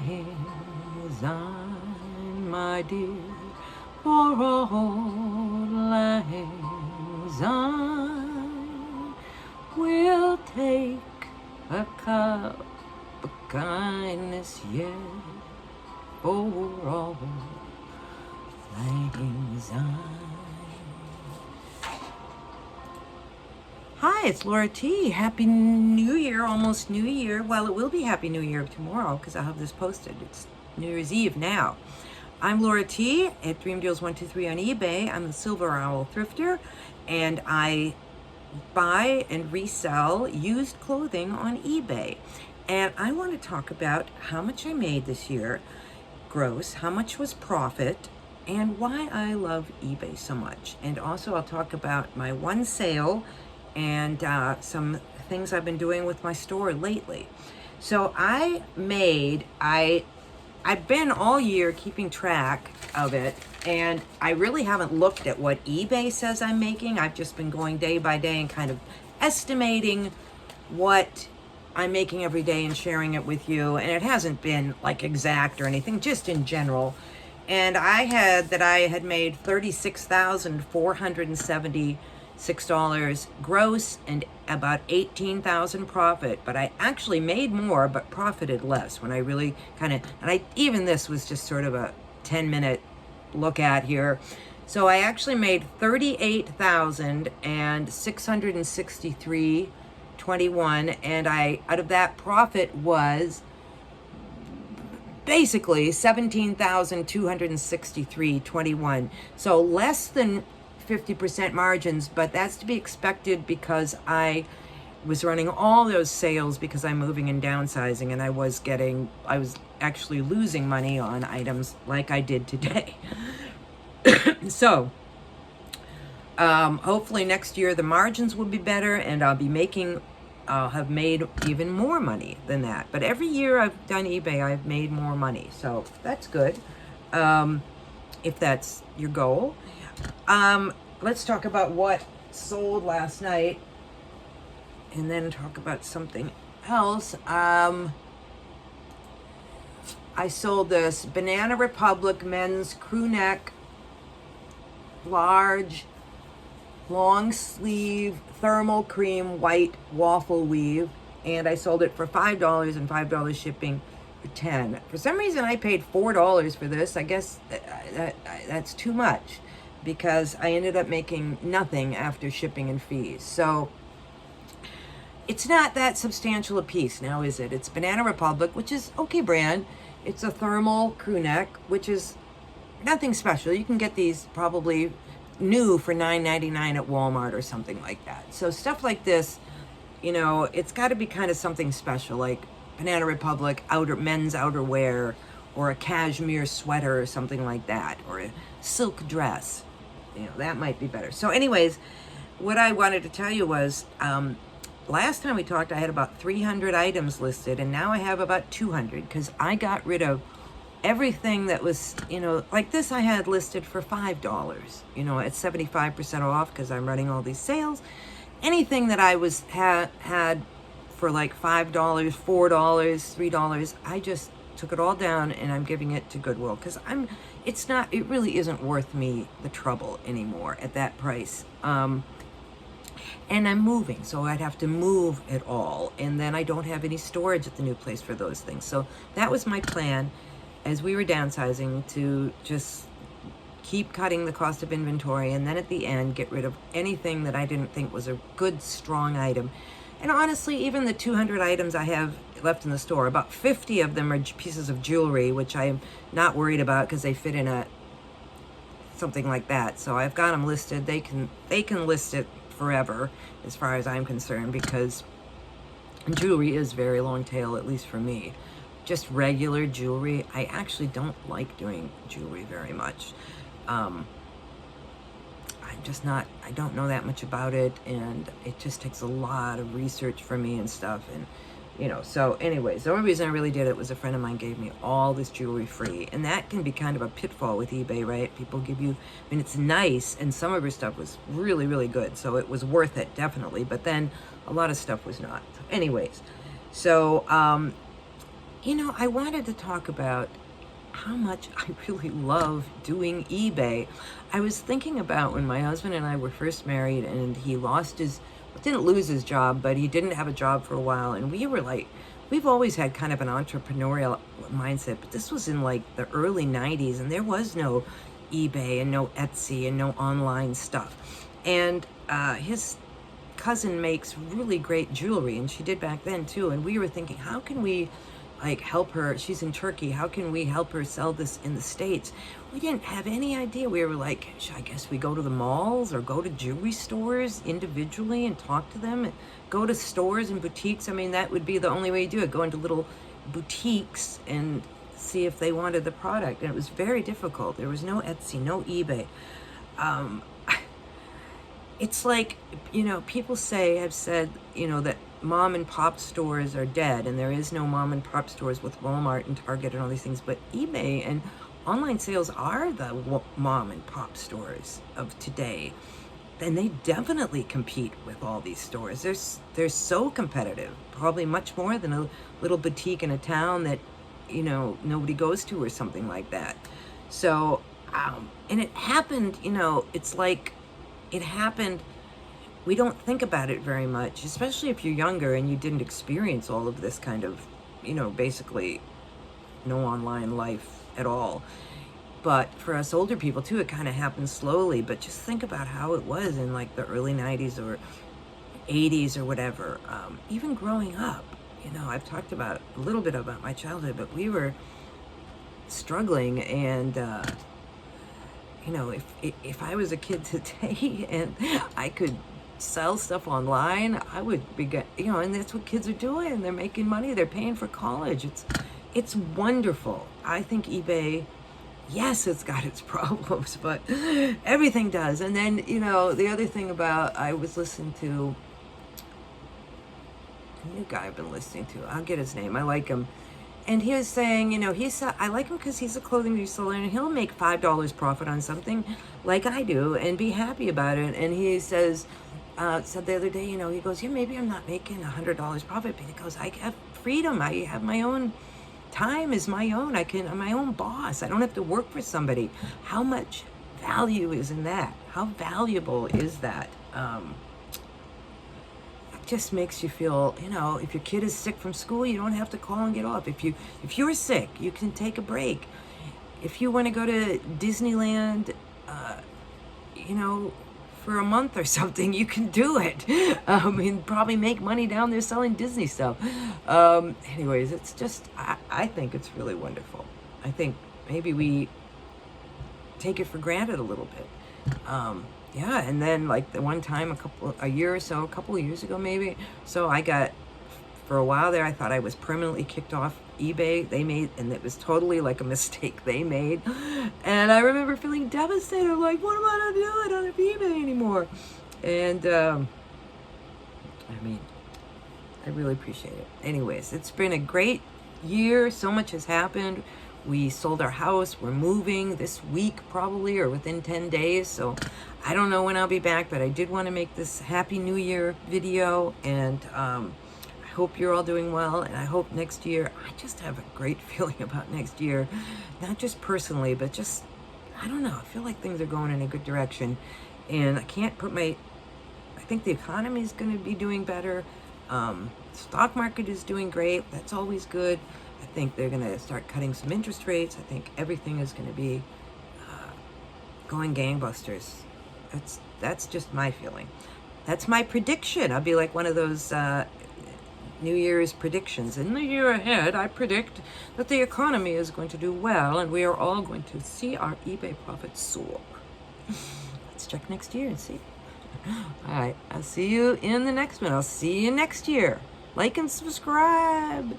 Syne, my dear, for auld lang syne. We'll take a cup of kindness yet for auld lang syne. Hi, it's Laura T. Happy New Year, almost New Year. Well, it will be Happy New Year tomorrow because I'll have this posted. It's New Year's Eve now. I'm Laura T. at Dream Deals 123 on eBay. I'm the Silver Owl Thrifter, and I buy and resell used clothing on eBay. And I want to talk about how much I made this year, gross, how much was profit, and why I love eBay so much. And also I'll talk about my one sale and some things I've been doing with my store lately. So I've been all year keeping track of it, and I really haven't looked at what eBay says I'm making. I've just been going day by day and kind of estimating what I'm making every day and sharing it with you. And it hasn't been like exact or anything, just in general. And I had made $36,476 gross and about $18,000 profit, but I actually made more but profited less when I really even this was just sort of a 10-minute look at here. So I actually made $38,663.21, and out of that, profit was basically $17,263.21. So less than 50% margins, but that's to be expected because I was running all those sales because I'm moving and downsizing, and I was actually losing money on items like I did today. So hopefully next year the margins will be better, and I'll have made even more money than that. But every year I've done eBay, I've made more money, so that's good. If that's your goal. Let's talk about what sold last night, and then talk about something else. I sold this Banana Republic men's crew neck, large, long sleeve, thermal cream, white waffle weave, and I sold it for $5 and $5 shipping for $10. For some reason, I paid $4 for this. I guess that's too much, because I ended up making nothing after shipping and fees. So it's not that substantial a piece now, is it? It's Banana Republic, which is okay brand. It's a thermal crew neck, which is nothing special. You can get these probably new for $9.99 at Walmart or something like that. So stuff like this, it's got to be kind of something special, like Banana Republic men's outerwear, or a cashmere sweater or something like that, or a silk dress. That might be better. So anyways, what I wanted to tell you was, last time we talked, I had about 300 items listed, and now I have about 200, because I got rid of everything that was, like this I had listed for $5, at 75% off, because I'm running all these sales. Anything that I had for like $5, $4, $3, I just took it all down, and I'm giving it to Goodwill, because it really isn't worth me the trouble anymore at that price. And I'm moving, so I'd have to move it all, and then I don't have any storage at the new place for those things. So that was my plan as we were downsizing, to just keep cutting the cost of inventory, and then at the end get rid of anything that I didn't think was a good, strong item. And honestly, even the 200 items I have left in the store, about 50 of them are pieces of jewelry, which I'm not worried about because they fit in something like that. So I've got them listed. They can list it forever as far as I'm concerned, because jewelry is very long tail, at least for me. Just regular jewelry, I actually don't like doing jewelry very much. I don't know that much about it, and it just takes a lot of research for me and stuff, and so anyways, the only reason I really did it was a friend of mine gave me all this jewelry free, and that can be kind of a pitfall with eBay, right? People give you, it's nice, and some of her stuff was really, really good, so it was worth it, definitely, but then a lot of stuff was not. Anyways, so I wanted to talk about how much I really love doing eBay. I was thinking about when my husband and I were first married, and he didn't lose his job, but he didn't have a job for a while. And we were like, we've always had kind of an entrepreneurial mindset, but this was in like the early 90s, and there was no eBay and no Etsy and no online stuff. And his cousin makes really great jewelry, and she did back then too. And we were thinking, how can we like help her? She's in Turkey. How can we help her sell this in the States? We didn't have any idea. We were like, I guess we go to the malls or go to jewelry stores individually and talk to them, and go to stores and boutiques. I mean, that would be the only way to do it. Go into little boutiques and see if they wanted the product. And it was very difficult. There was no Etsy, no eBay. It's like, people have said, that mom and pop stores are dead, and there is no mom and pop stores with Walmart and Target and all these things. But eBay and online sales are the mom and pop stores of today. And they definitely compete with all these stores. They're so competitive, probably much more than a little boutique in a town that, nobody goes to or something like that. So, and it happened, it's like, it happened. We don't think about it very much, especially if you're younger and you didn't experience all of this kind of, basically no online life at all. But for us older people too, it kind of happened slowly. But just think about how it was in like the early 90s or 80s or whatever. Even growing up, I've talked about a little bit about my childhood, but we were struggling. And if I was a kid today and I could sell stuff online, I would be, and that's what kids are doing. They're making money. They're paying for college. It's wonderful. I think eBay, yes, it's got its problems, but everything does. And then, the other thing I was listening to a new guy I've been listening to. I'll get his name. I like him. And he was saying, I like him because he's a clothing reseller, and he'll make $5 profit on something like I do and be happy about it. And he said the other day, he goes, maybe I'm not making $100 profit, but he goes, I have freedom. I have my own time is my own. I'm my own boss. I don't have to work for somebody. How much value is in that? How valuable is that? Just makes you feel, if your kid is sick from school, you don't have to call and get off. If you're sick, you can take a break. If you want to go to Disneyland, for a month or something, you can do it. And probably make money down there selling Disney stuff. Anyways, it's just, I think it's really wonderful. I think maybe we take it for granted a little bit. Yeah, and then like the one time a couple of years ago maybe, so I got, for a while there, I thought I was permanently kicked off eBay. And it was totally like a mistake they made. And I remember feeling devastated, like, what am I gonna do? I don't have eBay anymore. And I really appreciate it. Anyways, it's been a great year. So much has happened. We sold our house. We're moving this week probably, or within 10 days. So I don't know when I'll be back, but I did want to make this Happy New Year video. And I hope you're all doing well. And I hope next year, I just have a great feeling about next year. Not just personally, but just, I don't know. I feel like things are going in a good direction. And I think the economy is going to be doing better. Stock market is doing great. That's always good. I think they're going to start cutting some interest rates. I think everything is going to be going gangbusters. That's just my feeling. That's my prediction. I'll be like one of those New Year's predictions. In the year ahead, I predict that the economy is going to do well, and we are all going to see our eBay profits soar. Let's check next year and see. All right, I'll see you in the next one. I'll see you next year. Like and subscribe.